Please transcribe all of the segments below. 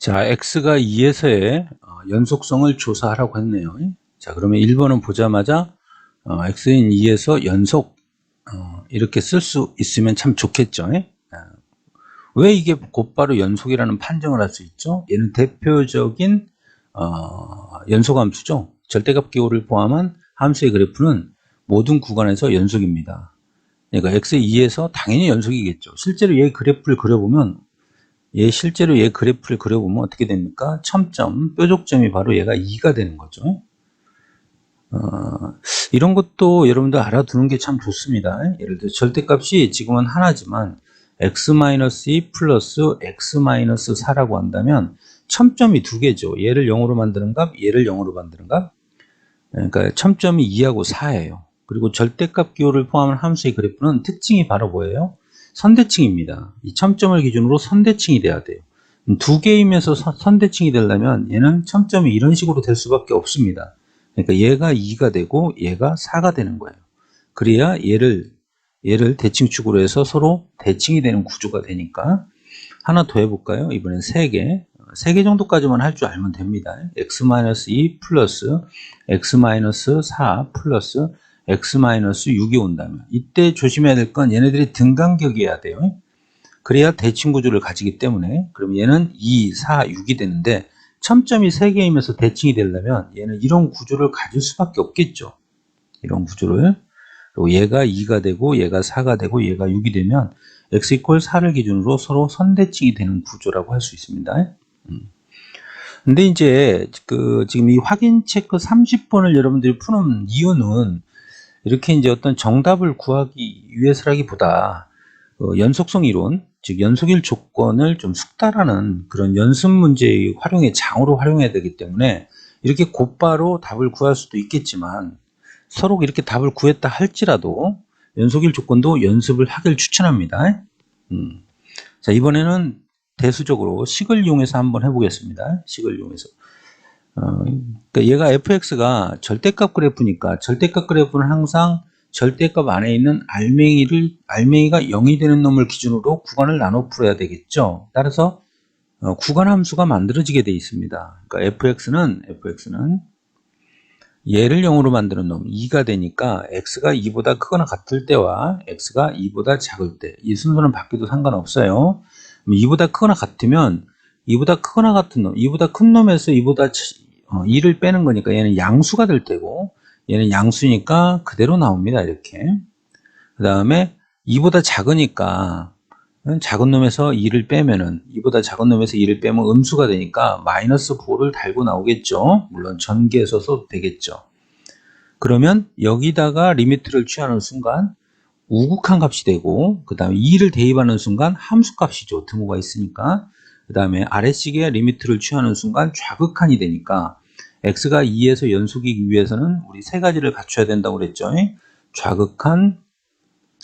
자, x가 2에서의 연속성을 조사하라고 했네요. 자, 그러면 1번은 보자마자 x인 2에서 연속 이렇게 쓸 수 있으면 참 좋겠죠. 왜 이게 곧바로 연속이라는 판정을 할 수 있죠? 얘는 대표적인 연속함수죠. 절대값 기호를 포함한 함수의 그래프는 모든 구간에서 연속입니다. 그러니까 x 2에서 당연히 연속이겠죠. 실제로 얘 그래프를 그려보면 실제로 얘 그래프를 그려보면 어떻게 됩니까? 첨점, 뾰족점이 바로 얘가 2가 되는 거죠. 이런 것도 여러분들 알아두는 게 참 좋습니다. 예를 들어 절대값이 지금은 하나지만 x-2 플러스 x-4라고 한다면 첨점이 두 개죠. 얘를 0으로 만드는 값, 얘를 0으로 만드는 값. 그러니까 첨점이 2하고 4예요. 그리고 절대값 기호를 포함한 함수의 그래프는 특징이 바로 뭐예요? 선대칭입니다. 이 첨점을 기준으로 선대칭이 돼야 돼요. 두 개이면서 선대칭이 되려면 얘는 첨점이 이런 식으로 될 수밖에 없습니다. 그러니까 얘가 2가 되고 얘가 4가 되는 거예요. 그래야 얘를 대칭축으로 해서 서로 대칭이 되는 구조가 되니까 하나 더 해볼까요? 이번엔 3개. 3개 정도까지만 할 줄 알면 됩니다. x-2 플러스 x-4 플러스 x-6이 온다면 이때 조심해야 될 건 얘네들이 등간격이어야 돼요. 그래야 대칭 구조를 가지기 때문에 그럼 얘는 2, 4, 6이 되는데 첨점이 3개이면서 대칭이 되려면 얘는 이런 구조를 가질 수밖에 없겠죠. 이런 구조를. 그리고 얘가 2가 되고 얘가 4가 되고 얘가 6이 되면 x 이퀄 4를 기준으로 서로 선대칭이 되는 구조라고 할 수 있습니다. 근데 이제 지금 이 확인 체크 30번을 여러분들이 푸는 이유는 이렇게 이제 어떤 정답을 구하기 위해서라기보다 연속성 이론, 즉 연속일 조건을 좀 숙달하는 그런 연습 문제의 활용의 장으로 활용해야 되기 때문에 이렇게 곧바로 답을 구할 수도 있겠지만 서로 이렇게 답을 구했다 할지라도 연속일 조건도 연습을 하길 추천합니다. 자, 이번에는 대수적으로 식을 이용해서 한번 해보겠습니다. 식을 이용해서. 그러니까 얘가 fx가 절대값 그래프니까 절대값 그래프는 항상 절대값 안에 있는 알맹이가 0이 되는 놈을 기준으로 구간을 나눠 풀어야 되겠죠. 따라서 구간 함수가 만들어지게 되어 있습니다. 그러니까 fx는 얘를 0으로 만드는 놈 2가 되니까 x가 2보다 크거나 같을 때와 x가 2보다 작을 때 이 순서는 바뀌어도 상관없어요. 2보다 크거나 같으면 2보다 크거나 같은 놈 2보다 큰 놈에서 2를 빼는 거니까 얘는 양수가 될 테고 얘는 양수니까 그대로 나옵니다. 이렇게. 그 다음에 2보다 작으니까 작은 놈에서 2를 빼면은 2보다 작은 놈에서 2를 빼면 음수가 되니까 마이너스 9를 달고 나오겠죠. 물론 전개해서 써도 되겠죠. 그러면 여기다가 리미트를 취하는 순간 우극한 값이 되고 그 다음에 2를 대입하는 순간 함수값이죠. 등호가 있으니까. 그 다음에 아래식에 리미트를 취하는 순간 좌극한이 되니까 x가 2에서 연속이기 위해서는 우리 세 가지를 갖춰야 된다고 그랬죠. 좌극한,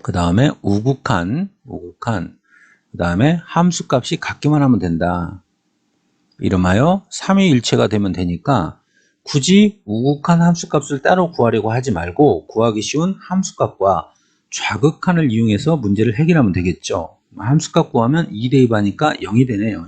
그 다음에 우극한, 그 다음에 함수값이 같기만 하면 된다. 이름하여 삼위일체가 되면 되니까 굳이 우극한 함수값을 따로 구하려고 하지 말고 구하기 쉬운 함수값과 좌극한을 이용해서 문제를 해결하면 되겠죠. 함수값 구하면 2 대입하니까 0이 되네요.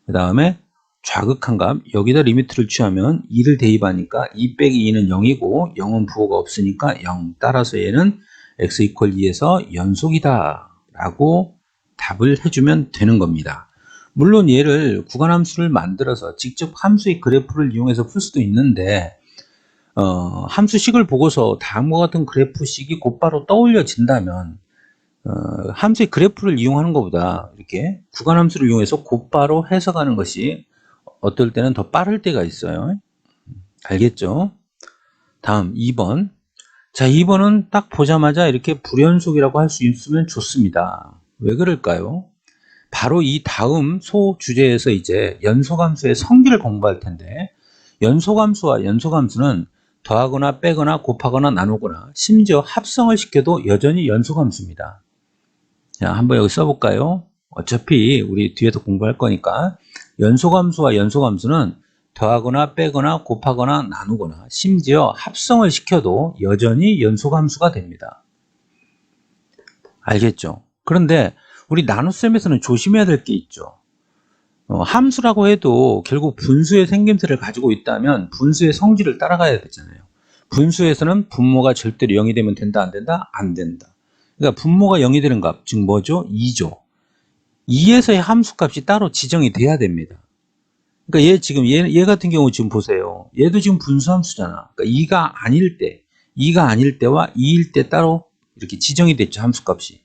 그 다음에 좌극한 값 여기다 리미트를 취하면 2를 대입하니까 2 빼기 2는 0이고 0은 부호가 없으니까 0. 따라서 얘는 x 이퀄 2에서 연속이다 라고 답을 해주면 되는 겁니다. 물론 얘를 구간함수를 만들어서 직접 함수의 그래프를 이용해서 풀 수도 있는데 함수식을 보고서 다음과 같은 그래프식이 곧바로 떠올려진다면 함수의 그래프를 이용하는 것보다 이렇게 구간함수를 이용해서 곧바로 해석하는 것이 어떨 때는 더 빠를 때가 있어요. 알겠죠? 다음 2번. 자, 2번은 딱 보자마자 이렇게 불연속이라고 할 수 있으면 좋습니다. 왜 그럴까요? 바로 이 다음 소주제에서 이제 연속함수의 성질을 공부할 텐데 연속함수와 연속함수는 더하거나 빼거나 곱하거나 나누거나 심지어 합성을 시켜도 여전히 연속함수입니다. 자, 한번 여기 써볼까요? 어차피 우리 뒤에서 공부할 거니까 연속함수와 연속함수는 더하거나 빼거나 곱하거나 나누거나 심지어 합성을 시켜도 여전히 연속함수가 됩니다. 알겠죠? 그런데 우리 나눗셈에서는 조심해야 될 게 있죠. 함수라고 해도 결국 분수의 생김새를 가지고 있다면 분수의 성질을 따라가야 되잖아요. 분수에서는 분모가 절대로 0이 되면 된다, 안 된다? 안 된다. 그러니까 분모가 0이 되는 값, 즉 뭐죠? 2죠. 2에서의 함수값이 따로 지정이 돼야 됩니다. 그러니까 얘 같은 경우 지금 보세요. 얘도 지금 분수함수잖아. 그러니까 2가 아닐 때와 2일 때 따로 이렇게 지정이 됐죠. 함수값이.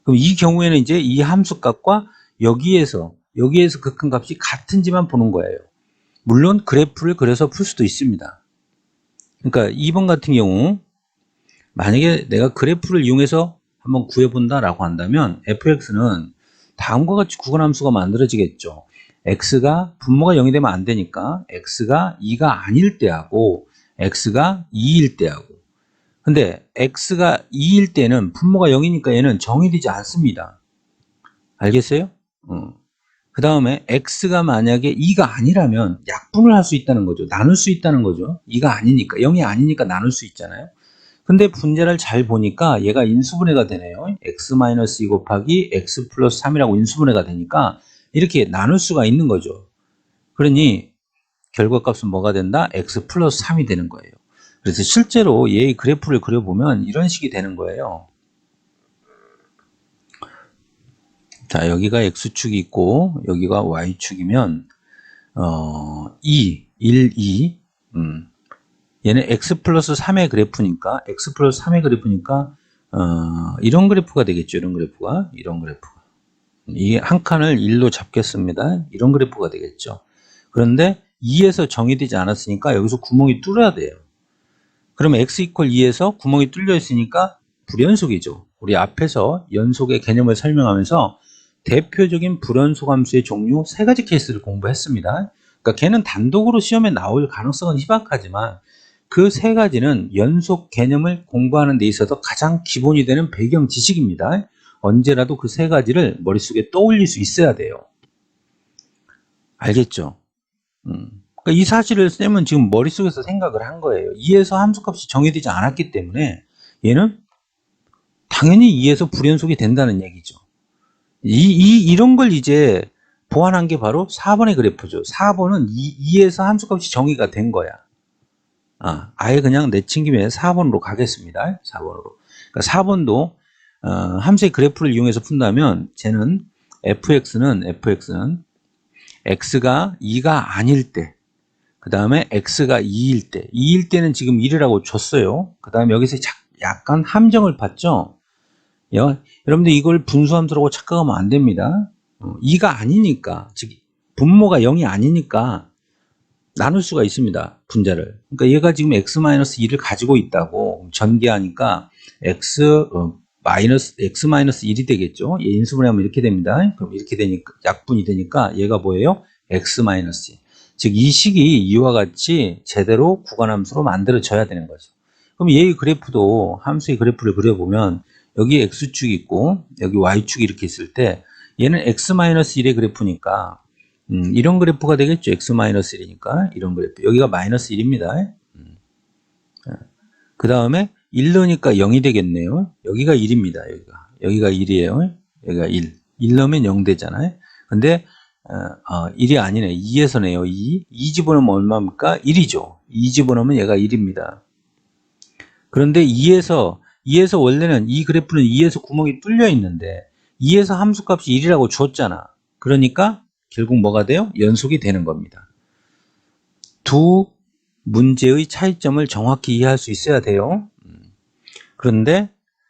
그럼 이 경우에는 이제 이 함수값과 여기에서 극한값이 같은지만 보는 거예요. 물론 그래프를 그려서 풀 수도 있습니다. 그러니까 2번 같은 경우 만약에 내가 그래프를 이용해서 한번 구해본다라고 한다면 fx는 다음과 같이 구간함수가 만들어지겠죠. x가 분모가 0이 되면 안 되니까 x가 2가 아닐 때하고 x가 2일 때하고, 근데 x가 2일 때는 분모가 0이니까 얘는 정의되지 않습니다. 알겠어요? 그 다음에 x가 만약에 2가 아니라면 약분을 할 수 있다는 거죠. 나눌 수 있다는 거죠. 2가 아니니까, 0이 아니니까 나눌 수 있잖아요. 근데 분자를 잘 보니까 얘가 인수분해가 되네요. x-2 곱하기 x 플러스 3이라고 인수분해가 되니까 이렇게 나눌 수가 있는 거죠. 그러니 결과값은 뭐가 된다? x 플러스 3이 되는 거예요. 그래서 실제로 얘의 그래프를 그려보면 이런 식이 되는 거예요. 자, 여기가 x축이 있고 여기가 y축이면 2, 1, 2 얘는 x 플러스 3의 그래프니까 이런 그래프가 되겠죠. 이런 그래프가 이 한 칸을 1로 잡겠습니다. 이런 그래프가 되겠죠. 그런데 2에서 정의되지 않았으니까 여기서 구멍이 뚫어야 돼요. 그러면 x 이퀄 2에서 구멍이 뚫려 있으니까 불연속이죠. 우리 앞에서 연속의 개념을 설명하면서 대표적인 불연속 함수의 종류 3가지 케이스를 공부했습니다. 그러니까 걔는 단독으로 시험에 나올 가능성은 희박하지만 그 3가지는 연속 개념을 공부하는 데 있어서 가장 기본이 되는 배경 지식입니다. 언제라도 그 3가지를 머릿속에 떠올릴 수 있어야 돼요. 알겠죠? 그러니까 이 사실을 쌤은 지금 머릿속에서 생각을 한 거예요. 2에서 함수값이 정해지지 않았기 때문에 얘는 당연히 2에서 불연속이 된다는 얘기죠. 이런 걸 이제 보완한 게 바로 4번의 그래프죠. 4번은 2에서 함수값이 정의가 된 거야. 아예 그냥 내친 김에 4번으로 가겠습니다. 4번으로. 그러니까 4번도 함수의 그래프를 이용해서 푼다면 쟤는 fx는 x가 2가 아닐 때, 그 다음에 x가 2일 때, 2일 때는 지금 1이라고 줬어요. 그 다음에 여기서 약간 함정을 봤죠. 여러분들 이걸 분수함수라고 착각하면 안 됩니다. 2가 아니니까, 즉 분모가 0이 아니니까 나눌 수가 있습니다. 분자를. 그러니까 얘가 지금 x-2를 가지고 있다고 전개하니까 x-1이 되겠죠. 얘 인수분해하면 이렇게 됩니다. 그럼 이렇게 되니까 약분이 되니까 얘가 뭐예요? x-2. 즉 이 식이 이와 같이 제대로 구간함수로 만들어져야 되는 거죠. 그럼 얘의 그래프도 함수의 그래프를 그려보면 여기 x축이 있고 여기 y축이 이렇게 있을 때 얘는 x-1의 그래프니까 이런 그래프가 되겠죠. x-1이니까 이런 그래프. 여기가 마이너스 1입니다. 그 다음에 1 넣으니까 0이 되겠네요. 여기가 1입니다. 여기가 1이에요. 여기가 1. 1 넣으면 0 되잖아요. 근데 1이 아니네. 2에서 네요. 2 집어넣으면 얼마입니까? 1이죠. 2 집어넣으면 얘가 1입니다. 그런데 2에서 원래는 이 그래프는 2에서 구멍이 뚫려 있는데 2에서 함수값이 1이라고 줬잖아. 그러니까 결국 뭐가 돼요? 연속이 되는 겁니다. 두 문제의 차이점을 정확히 이해할 수 있어야 돼요. 그런데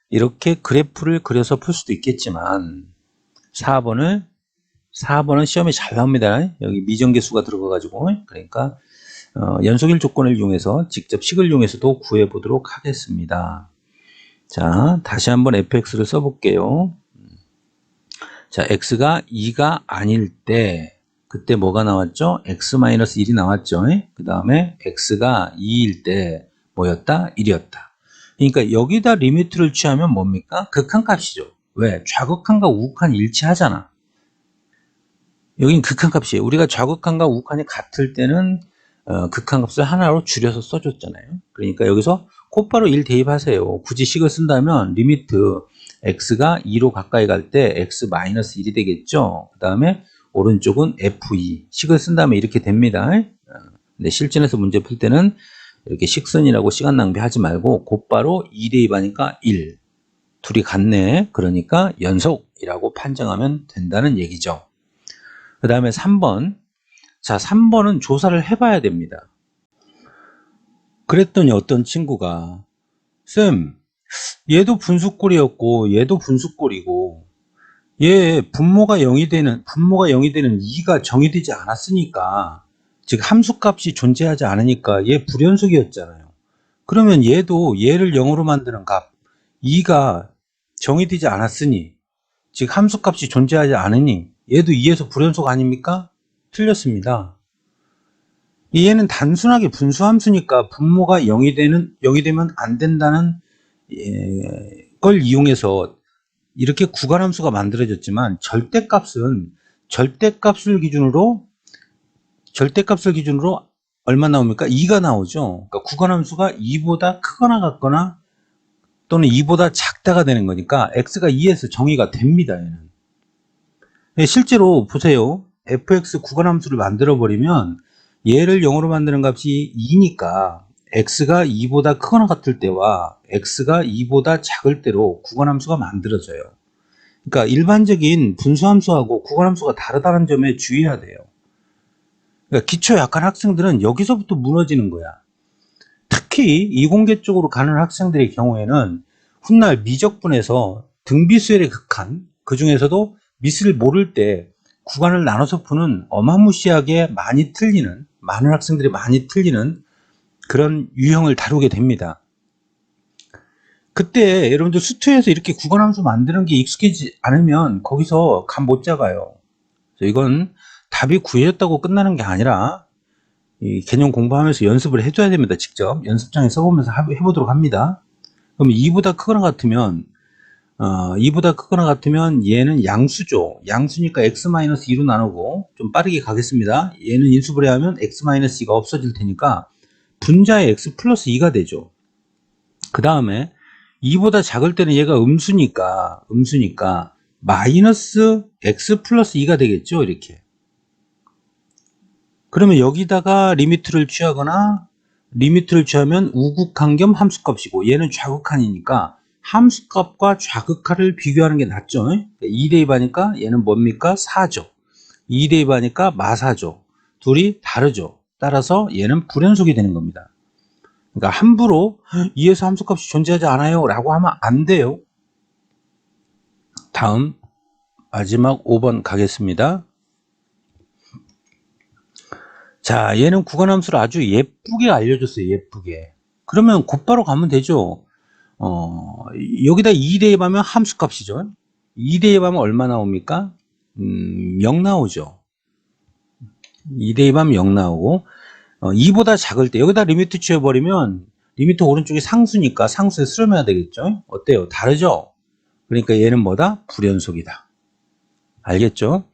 이렇게 그래프를 그려서 풀 수도 있겠지만 4번은 시험에 잘 나옵니다. 여기 미정계수가 들어가가지고 그러니까 연속일 조건을 이용해서 직접 식을 이용해서도 구해보도록 하겠습니다. 자, 다시 한번 fx를 써볼게요. 자, x가 2가 아닐 때 그때 뭐가 나왔죠? x-1이 나왔죠. 그 다음에 x가 2일 때 뭐였다? 1이었다. 그러니까 여기다 리미트를 취하면 뭡니까? 극한값이죠. 왜? 좌극한과 우극한이 일치하잖아. 여긴 극한값이에요. 우리가 좌극한과 우극한이 같을 때는 극한값을 하나로 줄여서 써줬잖아요. 그러니까 여기서 곧바로 1 대입하세요. 굳이 식을 쓴다면 리미트 x가 2로 가까이 갈 때 x-1이 되겠죠. 그 다음에 오른쪽은 F2. 식을 쓴 다음에 이렇게 됩니다. 근데 실전에서 문제 풀 때는 이렇게 식선이라고 시간 낭비하지 말고 곧바로 2대2 하니까 1. 둘이 같네. 그러니까 연속이라고 판정하면 된다는 얘기죠. 그 다음에 3번. 자, 3번은 조사를 해봐야 됩니다. 그랬더니 어떤 친구가 쌤, 얘도 분수꼴이었고 얘도 분수꼴이고 얘 분모가 0이 되는 2가 정의되지 않았으니까, 즉 함수값이 존재하지 않으니까 얘 불연속이었잖아요. 그러면 얘도 얘를 0으로 만드는 값 2가 정의되지 않았으니, 즉 함수값이 존재하지 않으니 얘도 2에서 불연속 아닙니까? 틀렸습니다. 얘는 단순하게 분수함수니까 분모가 0이 되면 안 된다는 걸 이용해서 이렇게 구간함수가 만들어졌지만, 절대값을 기준으로 얼마 나옵니까? 2가 나오죠. 그러니까 구간함수가 2보다 크거나 같거나 또는 2보다 작다가 되는 거니까 x가 2에서 정의가 됩니다. 얘는. 실제로 보세요. fx 구간함수를 만들어 버리면 얘를 0으로 만드는 값이 2니까 x가 2보다 크거나 같을 때와 x가 2보다 작을 때로 구간함수가 만들어져요. 그러니까 일반적인 분수함수하고 구간함수가 다르다는 점에 주의해야 돼요. 그러니까 기초 약한 학생들은 여기서부터 무너지는 거야. 특히 이공계 쪽으로 가는 학생들의 경우에는 훗날 미적분에서 등비수열의 극한, 그 중에서도 미스를 모를 때 구간을 나눠서 푸는 어마무시하게 많은 학생들이 많이 틀리는 그런 유형을 다루게 됩니다. 그때 여러분들 수투에서 이렇게 구간함수 만드는 게 익숙해지지 않으면 거기서 감 못 잡아요. 이건 답이 구해졌다고 끝나는 게 아니라 이 개념 공부하면서 연습을 해줘야 됩니다. 직접 연습장에 써보면서 해보도록 합니다. 그럼 2보다 크거나 같으면 얘는 양수죠. 양수니까 x-2로 나누고, 좀 빠르게 가겠습니다. 얘는 인수분해하면 x-2가 없어질 테니까 분자의 x 플러스 2가 되죠. 그 다음에 2보다 작을 때는 얘가 음수니까 마이너스 x 플러스 2가 되겠죠. 이렇게. 그러면 여기다가 리미트를 취하면 우극한 겸 함수값이고, 얘는 좌극한이니까 함수값과 좌극한을 비교하는 게 낫죠. 2대2 하니까 얘는 뭡니까? 4죠. 2대2 하니까 마사죠. 둘이 다르죠. 따라서 얘는 불연속이 되는 겁니다. 그러니까 함부로 2에서 함수값이 존재하지 않아요 라고 하면 안 돼요. 다음 마지막 5번 가겠습니다. 자, 얘는 구간함수를 아주 예쁘게 알려줬어요. 예쁘게. 그러면 곧바로 가면 되죠. 여기다 2대2 하면 함수값이죠. 2대2 하면 얼마 나옵니까? 0 나오죠. 2대2 하면 0 나오고, 2보다 작을 때 여기다 리미트 취해버리면 리미트 오른쪽이 상수니까 상수에 수렴해야 되겠죠. 어때요? 다르죠? 그러니까 얘는 뭐다? 불연속이다. 알겠죠?